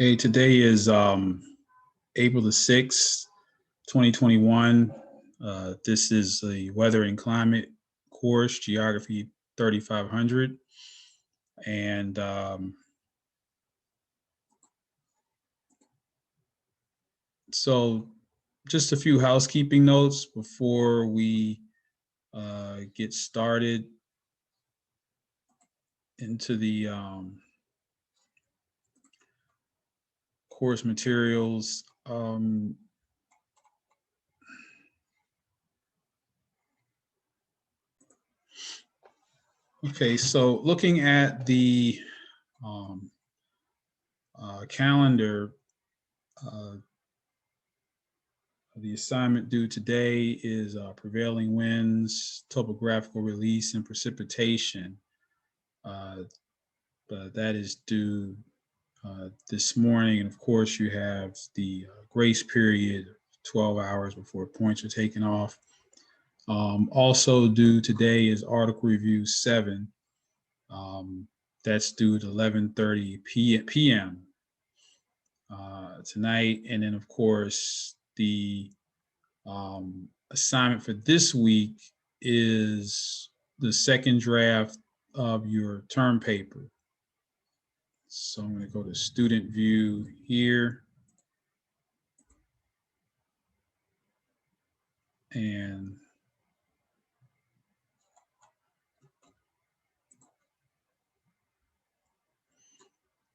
Okay, today is April the 6th, 2021. This is the Weather and Climate course, Geography 3500. And so just a few housekeeping notes before we get started into the course materials. Okay, so looking at the calendar, the assignment due today is prevailing winds, topographical release, and precipitation. But that is due this morning. And of course, you have the grace period, 12 hours before points are taken off. Also due today is Article Review 7. That's due at 11:30 p.m. Tonight. And then, of course, the assignment for this week is the second draft of your term paper. So I'm going to go to student view here. And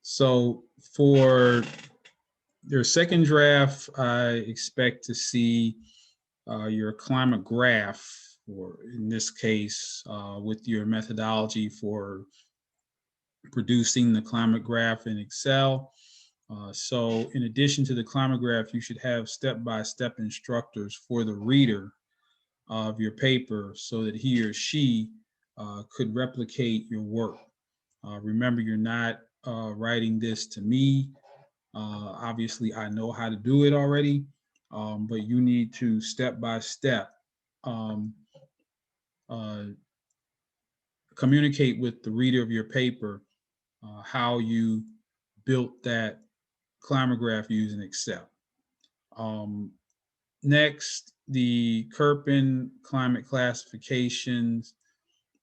so for your second draft, I expect to see your climate graph, or in this case, with your methodology for producing the climate graph in Excel. So in addition to the climate graph, you should have step-by-step instructors for the reader of your paper so that he or she could replicate your work. Remember, you're not writing this to me. Obviously, I know how to do it already, but you need to step-by-step communicate with the reader of your paper how you built that climate graph using Excel. Next, the Kirpin climate classifications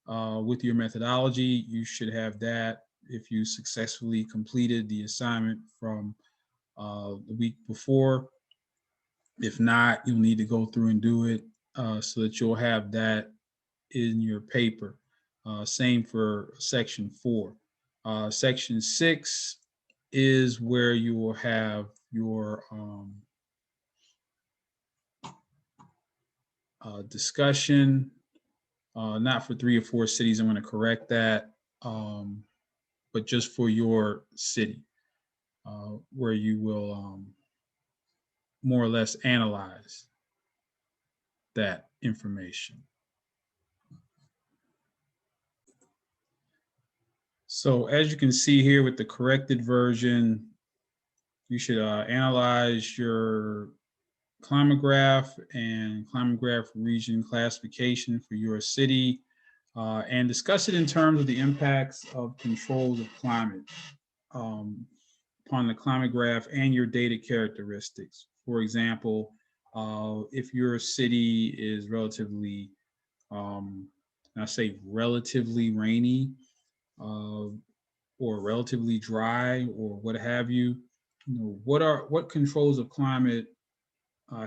with your methodology. You should have that if you successfully completed the assignment from the week before. If not, you'll need to go through and do it so that you'll have that in your paper. Same for section 4. Section 6 is where you will have your discussion, not for 3 or 4 cities. I'm going to correct that, but just for your city, where you will more or less analyze that information. So as you can see here with the corrected version, you should analyze your climate graph and climate graph region classification for your city and discuss it in terms of the impacts of controls of climate upon the climate graph and your data characteristics. For example, if your city is relatively, I say relatively rainy, or relatively dry, or what have you, what controls of climate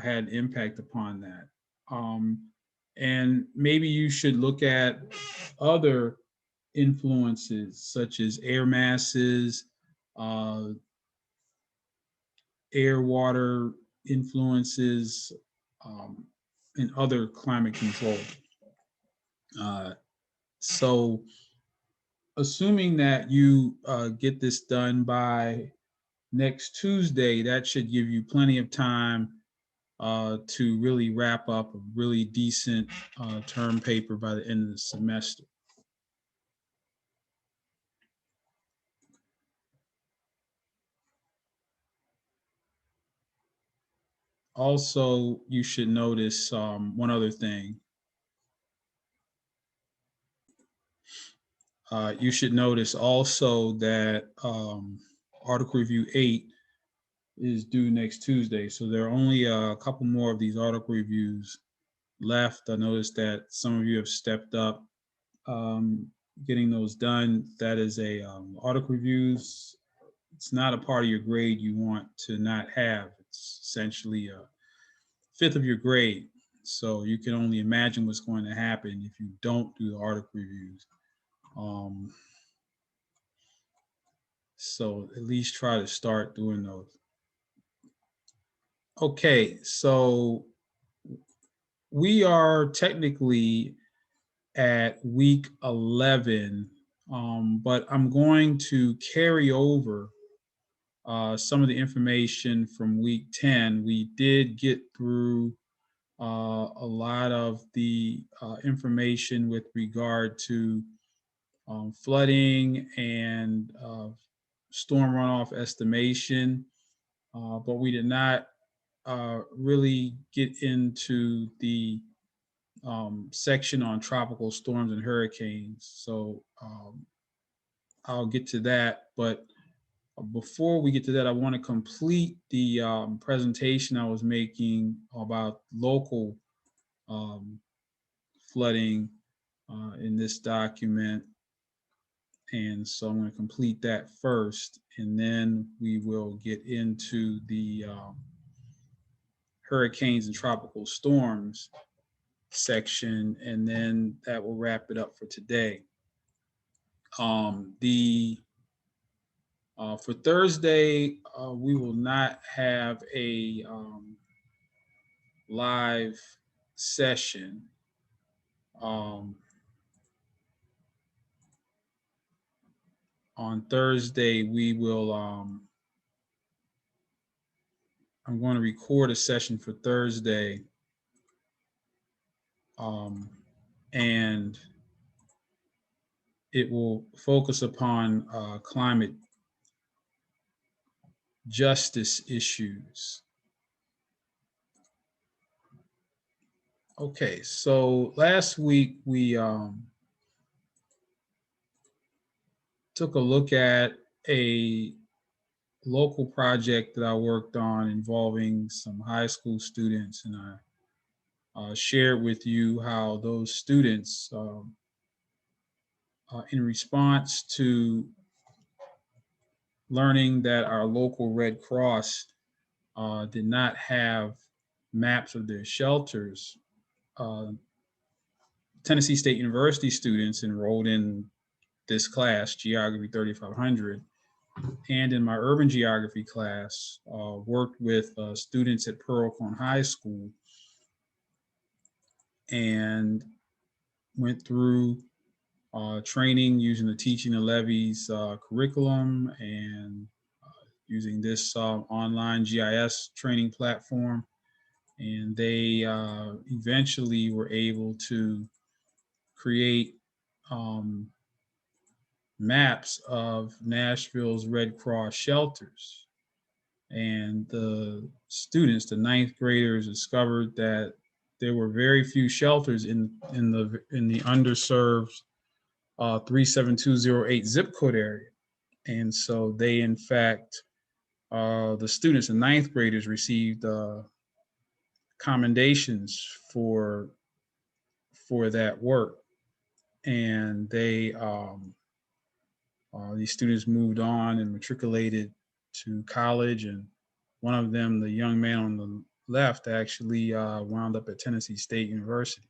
had impact upon that. And maybe you should look at other influences such as air masses, air water influences, and other climate control. So assuming that you get this done by next Tuesday, that should give you plenty of time to really wrap up a really decent term paper by the end of the semester. Also, you should notice one other thing. You should notice also that Article Review 8 is due next Tuesday. So there are only a couple more of these article reviews left. I noticed that some of you have stepped up um, getting those done. That is a article reviews. It's not a part of your grade you want to not have. It's essentially a fifth of your grade. So you can only imagine what's going to happen if you don't do the article reviews. Um, so at least try to start doing those. Okay, so we are technically at week 11, but I'm going to carry over some of the information from week 10. We did get through a lot of the information with regard to flooding and storm runoff estimation, but we did not really get into the section on tropical storms and hurricanes. So I'll get to that. But before we get to that, I want to complete the presentation I was making about local um, flooding in this document. And so I'm going to complete that first, and then we will get into the hurricanes and tropical storms section, and then that will wrap it up for today. The For Thursday, we will not have a live session. On Thursday, we will. I'm going to record a session for Thursday, and it will focus upon climate justice issues. Okay, so last week we took a look at a local project that I worked on involving some high school students, and I shared with you how those students, in response to learning that our local Red Cross did not have maps of their shelters, Tennessee State University students enrolled in this class, Geography 3500, and in my urban geography class, worked with students at Pearl-Cohn High School and went through training using the Teaching the Levees curriculum and using this online GIS training platform. And they eventually were able to create maps of Nashville's Red Cross shelters. And the students, the ninth graders, discovered that there were very few shelters in the underserved 37208 zip code area. And so they, in fact, the students, the ninth graders, received commendations for that work. And they these students moved on and matriculated to college, and one of them, the young man on the left, actually wound up at Tennessee State University.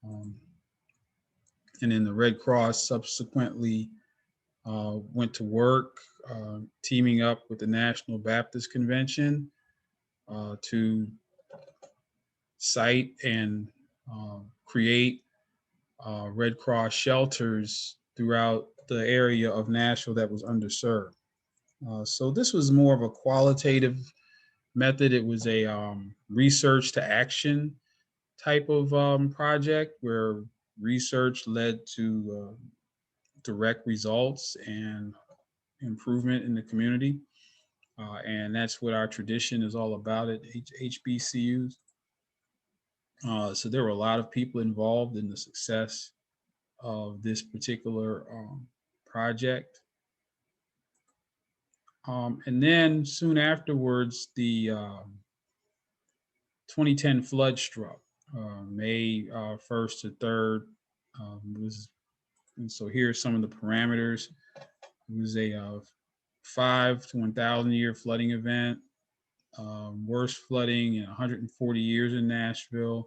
And then the Red Cross subsequently went to work teaming up with the National Baptist Convention to site and create Red Cross shelters throughout the area of Nashville that was underserved. So this was more of a qualitative method. It was a research to action type of project where research led to direct results and improvement in the community. And that's what our tradition is all about at HBCUs. So there were a lot of people involved in the success of this particular project. And then soon afterwards, the 2010 flood struck, May 1st to 3rd. And so here are some of the parameters. It was a 5 to 1,000 year flooding event, worst flooding in 140 years in Nashville.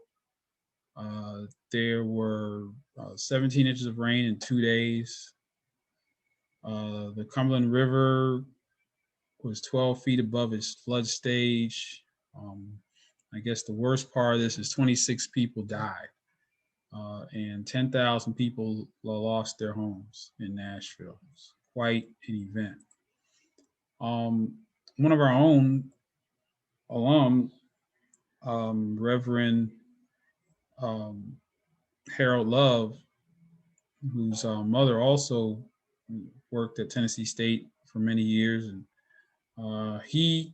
There were 17 inches of rain in 2 days. The Cumberland River was 12 feet above its flood stage. I guess the worst part of this is 26 people died, and 10,000 people lost their homes in Nashville. It's quite an event. One of our own alum, Reverend Harold Love, whose mother also worked at Tennessee State for many years, and he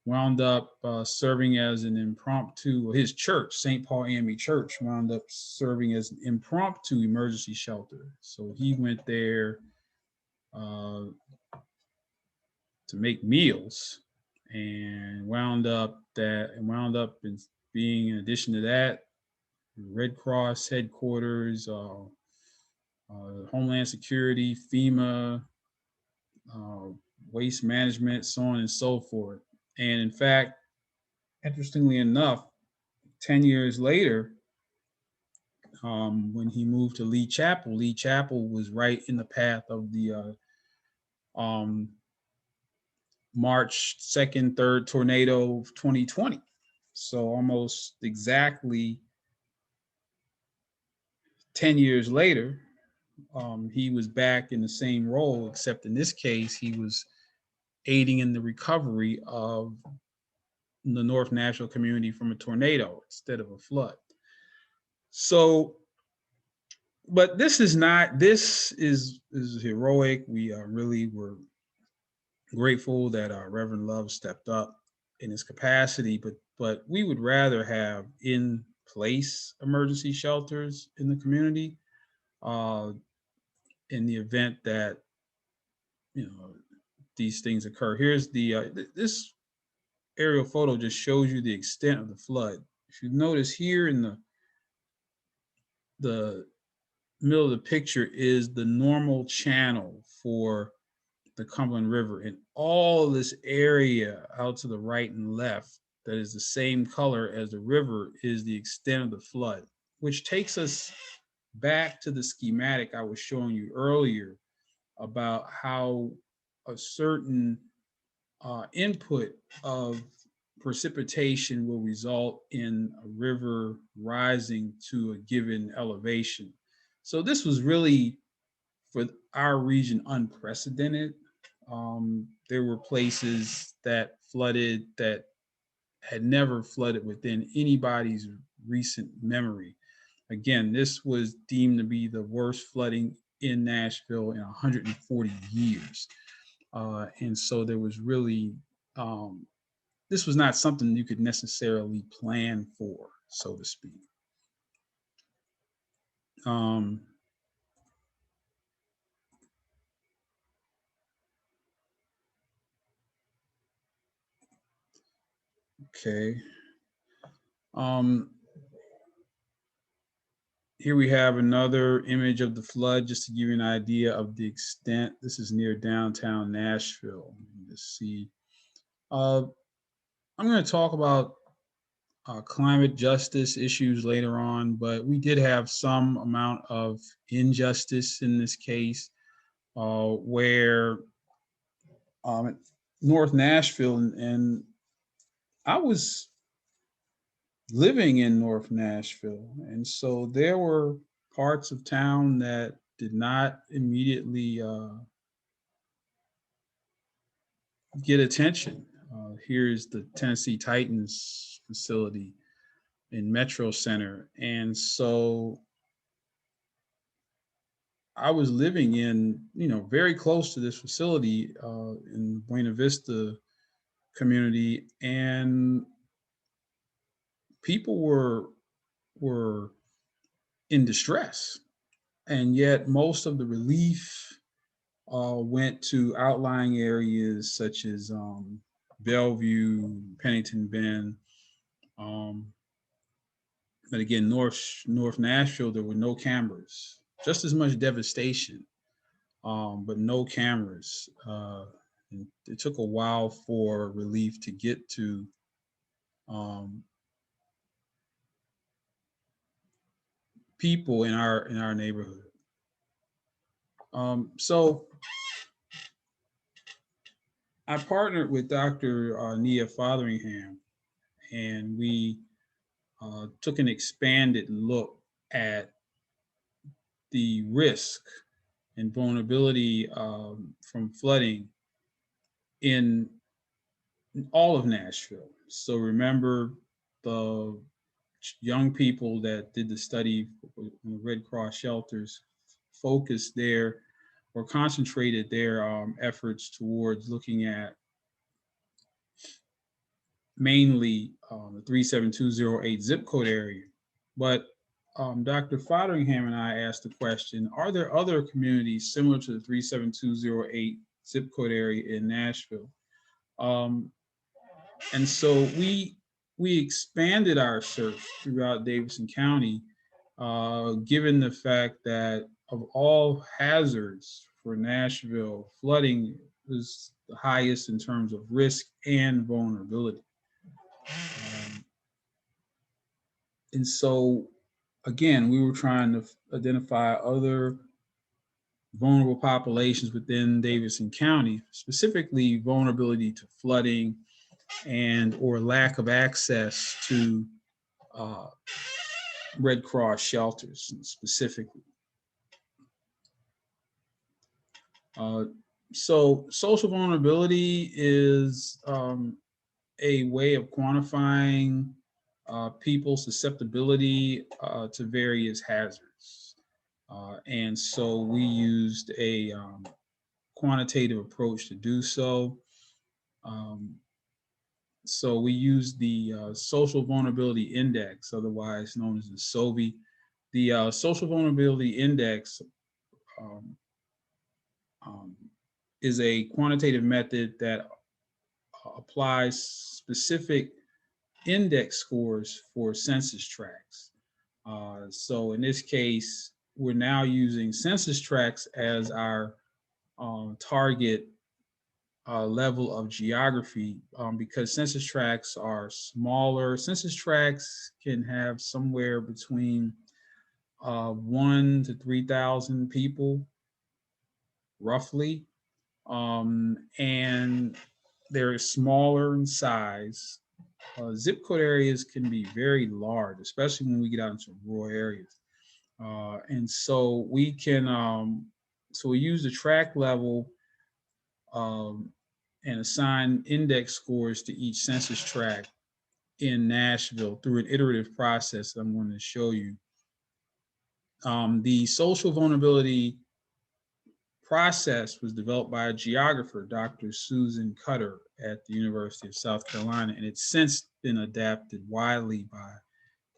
wound up serving as an impromptu, his church, St. Paul AME Church, wound up serving as an impromptu emergency shelter. So he went there to make meals, and wound up in being, in addition to that, Red Cross headquarters, Homeland Security, FEMA, waste management, so on and so forth. And in fact, interestingly enough, 10 years later, when he moved to Lee Chapel was right in the path of the March 2nd, 3rd tornado of 2020. So almost exactly 10 years later, he was back in the same role, except in this case, he was aiding in the recovery of the North Nashville community from a tornado instead of a flood. So, but this is heroic. We really were grateful that Reverend Love stepped up in his capacity, but we would rather have in place emergency shelters in the community in the event that these things occur. Here's the this aerial photo just shows you the extent of the flood. If you notice here in the middle of the picture is the normal channel for the Cumberland River, and all this area out to the right and left that is the same color as the river is the extent of the flood, which takes us back to the schematic I was showing you earlier about how a certain input of precipitation will result in a river rising to a given elevation. So this was really, for our region, unprecedented. There were places that flooded that had never flooded within anybody's recent memory. Again, this was deemed to be the worst flooding in Nashville in 140 years. And so there was really, this was not something you could necessarily plan for, so to speak. Okay. Here we have another image of the flood, just to give you an idea of the extent. This is near downtown Nashville. Let's see. I'm going to talk about climate justice issues later on, but we did have some amount of injustice in this case, where North Nashville, and I was living in North Nashville, and so there were parts of town that did not immediately get attention. Here's the Tennessee Titans facility in Metro Center, and so I was living in, very close to this facility in Buena Vista community, and people were in distress, and yet most of the relief went to outlying areas such as Bellevue, Pennington Bend. Um, but again, North Nashville, there were no cameras. Just as much devastation, but no cameras. And it took a while for relief to get to um, people in our neighborhood. So I partnered with Dr. Nia Fotheringham, and we took an expanded look at the risk and vulnerability from flooding in all of Nashville. So remember, the young people that did the study, Red Cross shelters, focused their or concentrated their efforts towards looking at mainly the 37208 zip code area. But Dr. Fotheringham and I asked the question, are there other communities similar to the 37208 zip code area in Nashville? Um, and so we expanded our search throughout Davidson County, given the fact that of all hazards for Nashville, flooding is the highest in terms of risk and vulnerability. And so, again, we were trying to identify other vulnerable populations within Davidson County, specifically vulnerability to flooding and or lack of access to uh, Red Cross shelters specifically. Uh, so social vulnerability is a way of quantifying people's susceptibility to various hazards. And so we used a quantitative approach to do so. Um, so we used the Social Vulnerability Index, otherwise known as the SOVI. The Social Vulnerability Index um, um, is a quantitative method that applies specific index scores for census tracts. So in this case, we're now using census tracts as our target level of geography because census tracts are smaller. Census tracts can have somewhere between 1 to 3,000 people, roughly. And they're smaller in size. Zip code areas can be very large, especially when we get out into rural areas. And so we can, so we use the tract level um, and assign index scores to each census tract in Nashville through an iterative process that I'm going to show you. The social vulnerability process was developed by a geographer, Dr. Susan Cutter at the University of South Carolina, and it's since been adapted widely by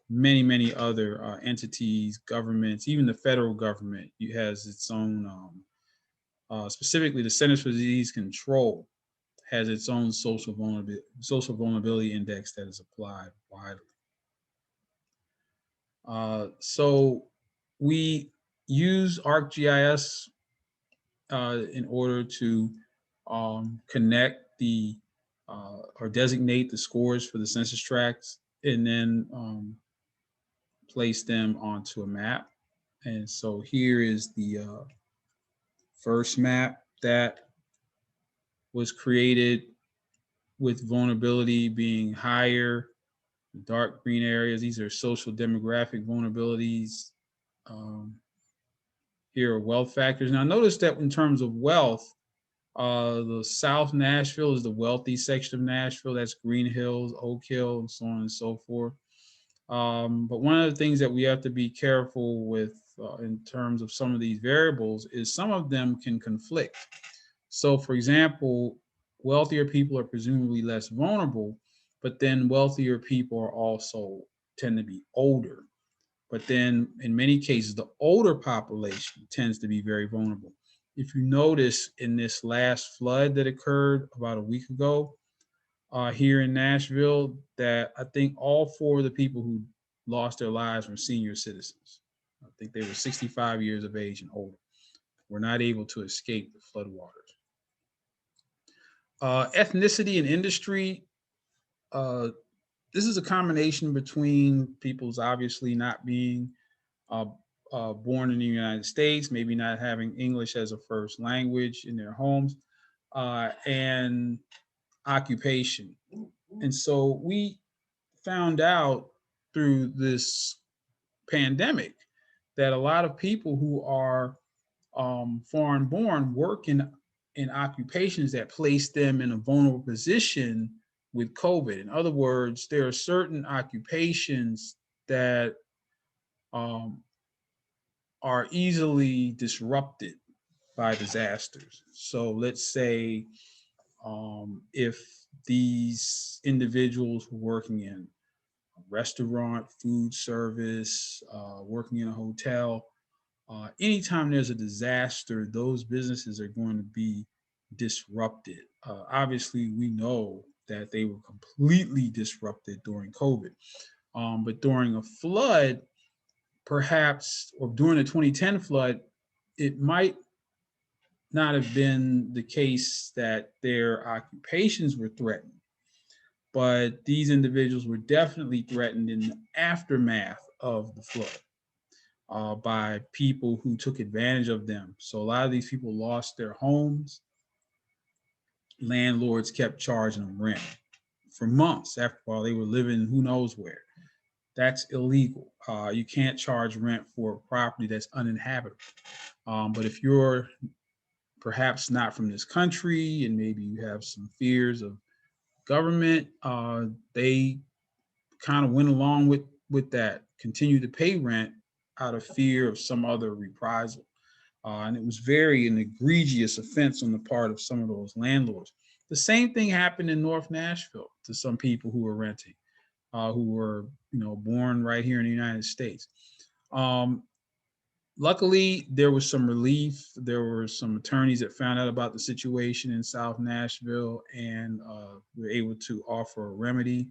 many, many other entities, governments, even the federal government has its own, specifically the Centers for Disease Control has its own social vulnerability index that is applied widely. So we use ArcGIS in order to connect the or designate the scores for the census tracts and then place them onto a map. And so here is the first map that was created with vulnerability being higher, dark green areas. These are social demographic vulnerabilities. Here are wealth factors. Now notice that in terms of wealth, the South Nashville is the wealthy section of Nashville. That's Green Hills, Oak Hill, and so on and so forth. But one of the things that we have to be careful with in terms of some of these variables is some of them can conflict. So for example, wealthier people are presumably less vulnerable, but then wealthier people are also tend to be older. But then in many cases, the older population tends to be very vulnerable. if you notice in this last flood that occurred about a week ago here in Nashville, that I think all four of the people who lost their lives were senior citizens. I think they were 65 years of age and older. Were not able to escape the floodwaters. Ethnicity and industry. Uh, this is a combination between people's obviously not being uh, born in the United States, maybe not having English as a first language in their homes, and occupation. And so we found out through this pandemic that a lot of people who are foreign born work in occupations that place them in a vulnerable position with COVID. In other words, there are certain occupations that um, are easily disrupted by disasters. So let's say if these individuals were working in a restaurant, food service, working in a hotel, anytime there's a disaster, those businesses are going to be disrupted. Obviously, we know that they were completely disrupted during COVID. But during a flood, perhaps, or during the 2010 flood, it might not have been the case that their occupations were threatened, but these individuals were definitely threatened in the aftermath of the flood by people who took advantage of them. So a lot of these people lost their homes. Landlords kept charging them rent for months after while they were living who knows where. That's illegal. You can't charge rent for a property that's uninhabitable. But if you're perhaps not from this country and maybe you have some fears of government, they kind of went along with that, continue to pay rent out of fear of some other reprisal. And it was very an egregious offense on the part of some of those landlords. The same thing happened in North Nashville to some people who were renting, who were born right here in the United States. Luckily, there was some relief. There were some attorneys that found out about the situation in South Nashville and were able to offer a remedy.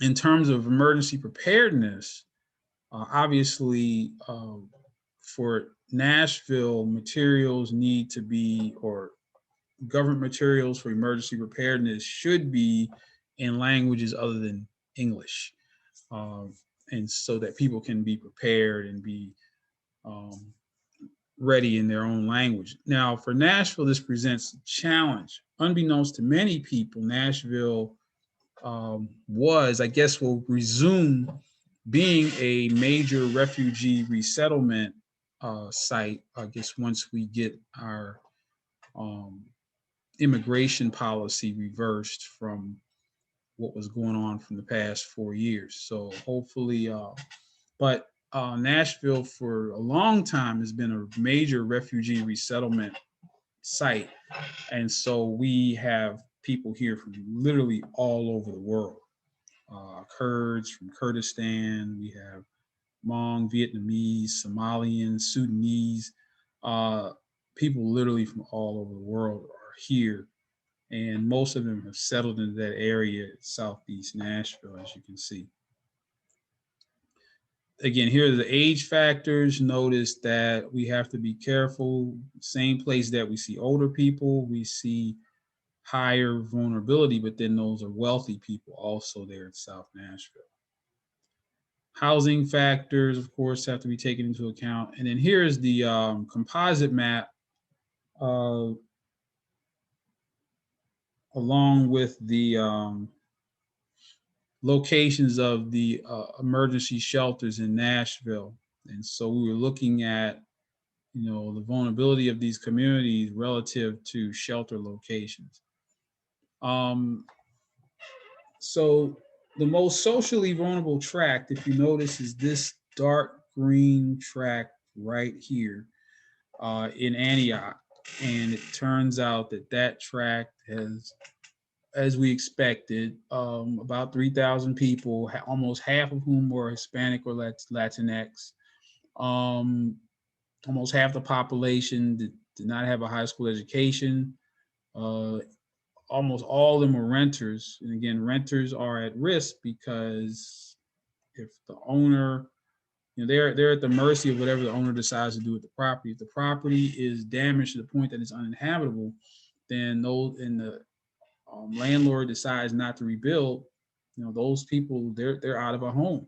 In terms of emergency preparedness, obviously, for Nashville, materials need to be, or government materials for emergency preparedness should be in languages other than English. And so that people can be prepared and be ready in their own language. Now, for Nashville, this presents a challenge. Unbeknownst to many people, Nashville I guess, will resume being a major refugee resettlement site, I guess, once we get our immigration policy reversed from what was going on from the past 4 years. So hopefully, but Nashville for a long time has been a major refugee resettlement site. And so we have people here from literally all over the world. Kurds from Kurdistan, we have Hmong, Vietnamese, Somalians, Sudanese, people literally from all over the world are here. And most of them have settled into that area, Southeast Nashville, as you can see. Again, here are the age factors. Notice that we have to be careful. Same place that we see older people, we see higher vulnerability, but then those are wealthy people also there in South Nashville. Housing factors, of course, have to be taken into account. And then here is the composite map along with the locations of the emergency shelters in Nashville. And so we were looking at, the vulnerability of these communities relative to shelter locations. So the most socially vulnerable tract, if you notice, is this dark green tract right here in Antioch. And it turns out that that tract has, as we expected, about 3,000 people, almost half of whom were Hispanic or Latinx. Almost half the population did not have a high school education. Almost all of them were renters. And again, renters are at risk because if the owner, they're at the mercy of whatever the owner decides to do with the property. If the property is damaged to the point that it's uninhabitable, then the landlord decides not to rebuild, those people, they're out of a home.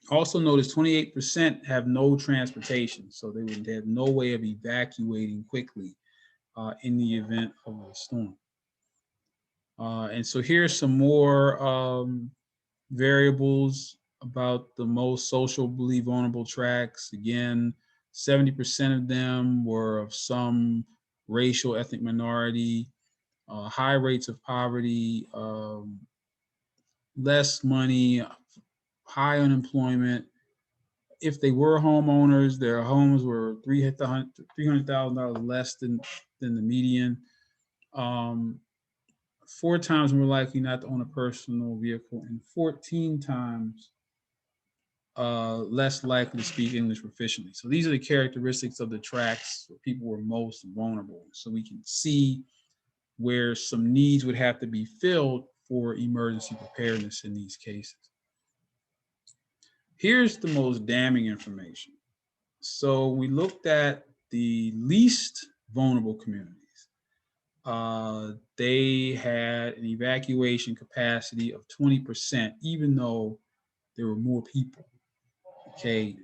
Also notice 28% have no transportation, so they would have no way of evacuating quickly in the event of a storm. And so here's some more variables about the most socially vulnerable tracts. Again, 70% of them were of some racial, ethnic minority, high rates of poverty, less money, high unemployment. If they were homeowners, their homes were $300,000 less than the median. 4 times more likely not to own a personal vehicle, and 14 times less likely to speak English proficiently. So these are the characteristics of the tracts where people were most vulnerable. So we can see where some needs would have to be filled for emergency preparedness in these cases. Here's the most damning information. So we looked at the least vulnerable communities. They had an evacuation capacity of 20%, even though there were more people. Okay,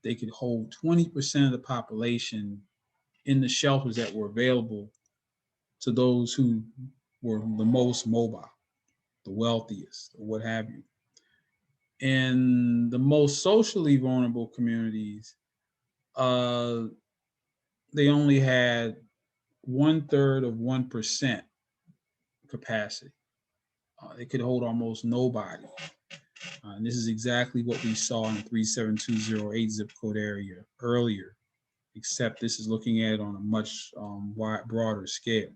they could hold 20% of the population in the shelters that were available to those who were the most mobile, the wealthiest, or what have you. In the most socially vulnerable communities, they only had 1/3 of 1% capacity. They could hold almost nobody. And this is exactly what we saw in the 37208 zip code area earlier, except this is looking at it on a much broader scale.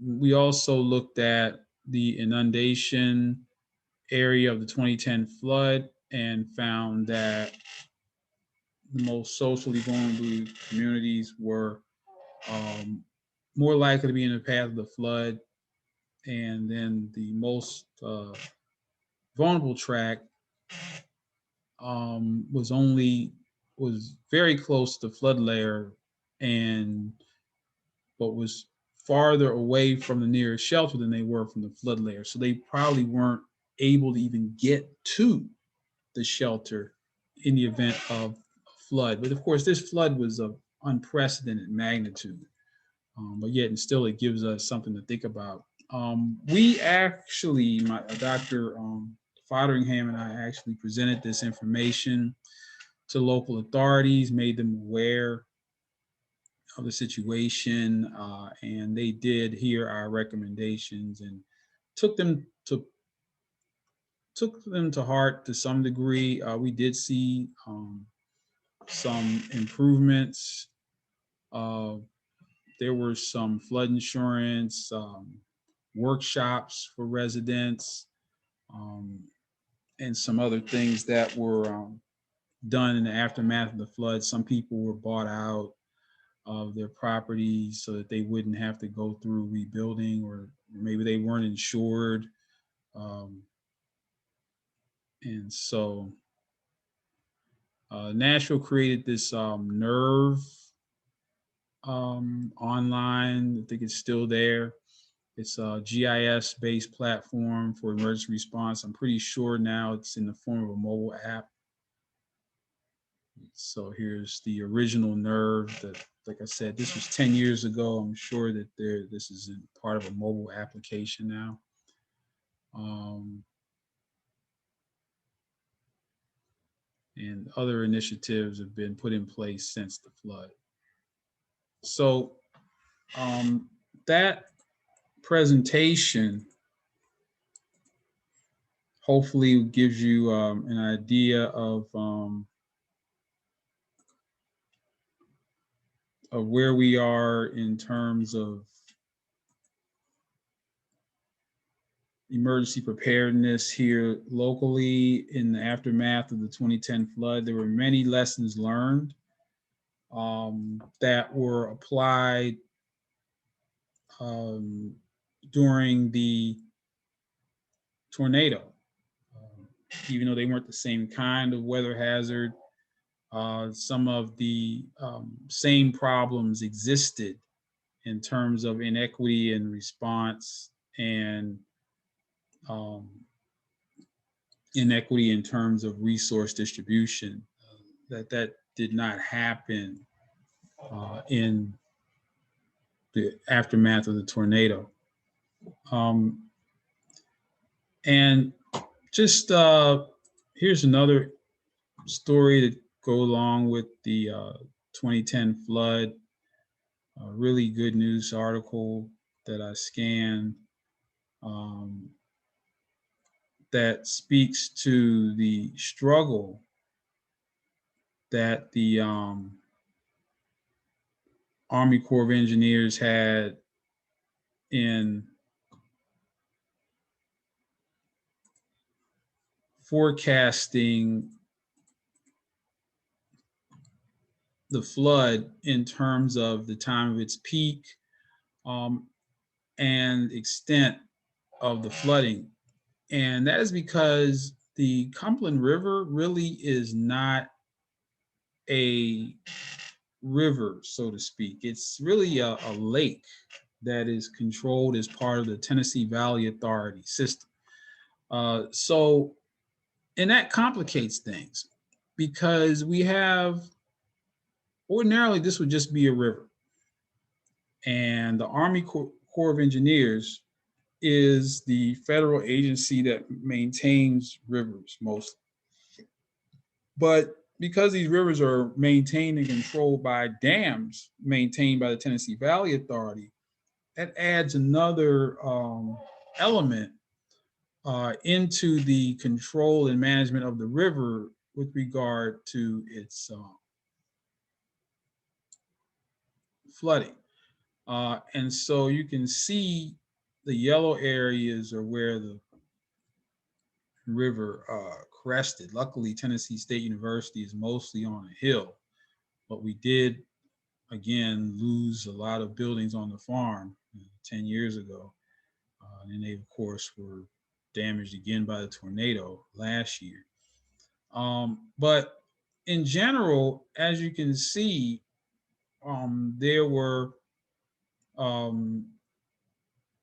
We also looked at the inundation area of the 2010 flood and found that the most socially vulnerable communities were more likely to be in the path of the flood, and then the most vulnerable tract was very close to flood layer, but was farther away from the nearest shelter than they were from the flood layer. So they probably weren't able to even get to the shelter in the event of a flood. But of course, this flood was of unprecedented magnitude. But yet and still, it gives us something to think about. We actually, Dr. Fotheringham and I actually presented this information to local authorities, made them aware of the situation, and they did hear our recommendations and took them to heart to some degree. We did see some improvements. There were some flood insurance workshops for residents, and some other things that were done in the aftermath of the flood. Some people were bought out of their properties so that they wouldn't have to go through rebuilding, or maybe they weren't insured. And so Nashville created this NERV online. I think it's still there. It's a GIS-based platform for emergency response. I'm pretty sure now it's in the form of a mobile app. So here's the original NERV that, like I said, this was 10 years ago. I'm sure that this is part of a mobile application now. And other initiatives have been put in place since the flood. So that presentation hopefully gives you an idea of where we are in terms of emergency preparedness here locally in the aftermath of the 2010 flood. There were many lessons learned that were applied during the tornado. Even though they weren't the same kind of weather hazard, some of the same problems existed in terms of inequity in response and inequity in terms of resource distribution. That did not happen in the aftermath of the tornado. And just here's another story to go along with the 2010 flood. A really good news article that I scanned that speaks to the struggle that the Army Corps of Engineers had in forecasting the flood in terms of the time of its peak and extent of the flooding. And that is because the Cumberland River really is not a river, so to speak. It's really a lake that is controlled as part of the Tennessee Valley Authority system. And that complicates things because we have, ordinarily, this would just be a river. And the Army Corps of Engineers is the federal agency that maintains rivers mostly. But because these rivers are maintained and controlled by dams maintained by the Tennessee Valley Authority, that adds another element into the control and management of the river with regard to its flooding. And so you can see the yellow areas are where the river crested. Luckily, Tennessee State University is mostly on a hill, but we did, again, lose a lot of buildings on the farm 10 years ago. And they, of course, were damaged again by the tornado last year. But in general, as you can see, there were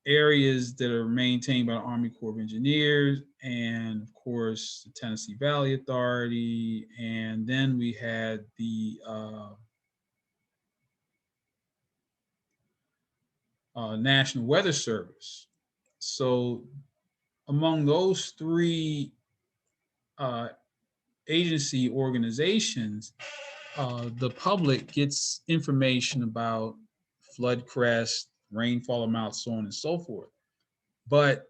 areas that are maintained by the Army Corps of Engineers and, of course, the Tennessee Valley Authority. And then we had the National Weather Service. So among those three agency organizations, the public gets information about flood crest, rainfall amounts, so on and so forth. But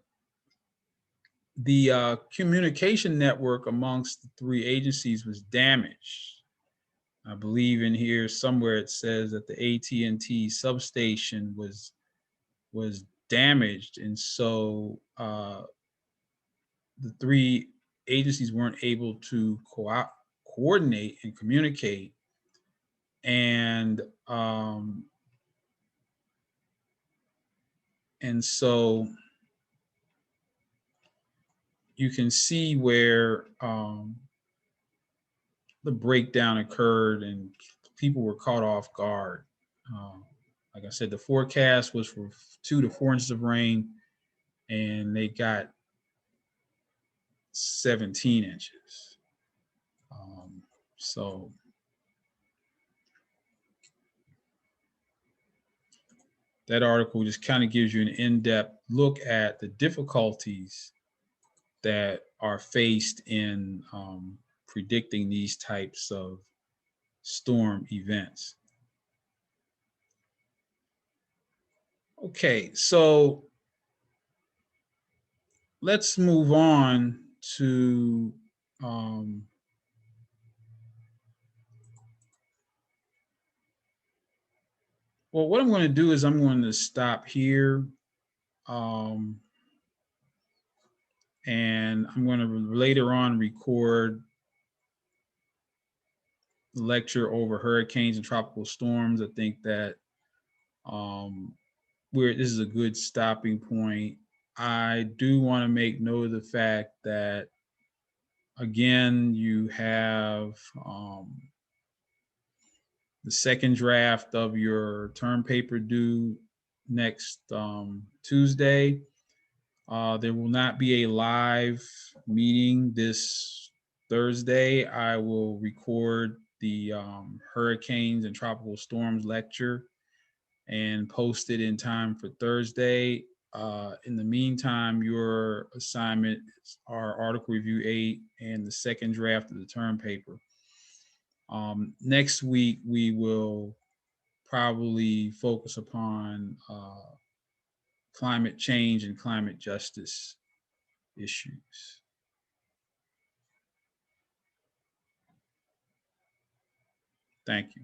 the communication network amongst the three agencies was damaged. I believe in here somewhere it says that the AT&T substation was damaged, and so the three agencies weren't able to coordinate and communicate, and so you can see where the breakdown occurred and people were caught off guard. Like I said, the forecast was for 2 to 4 inches of rain, and they got 17 inches. So that article just kind of gives you an in-depth look at the difficulties that are faced in predicting these types of storm events. Okay, so let's move on to well, what I'm going to do is I'm going to stop here. And I'm going to later on record the lecture over hurricanes and tropical storms. I think that this is a good stopping point. I do want to make note of the fact that, again, you have the second draft of your term paper due next Tuesday. There will not be a live meeting this Thursday. I will record the hurricanes and tropical storms lecture and post it in time for Thursday. In the meantime, your assignments are Article Review 8 and the second draft of the term paper. Next week, we will probably focus upon climate change and climate justice issues. Thank you.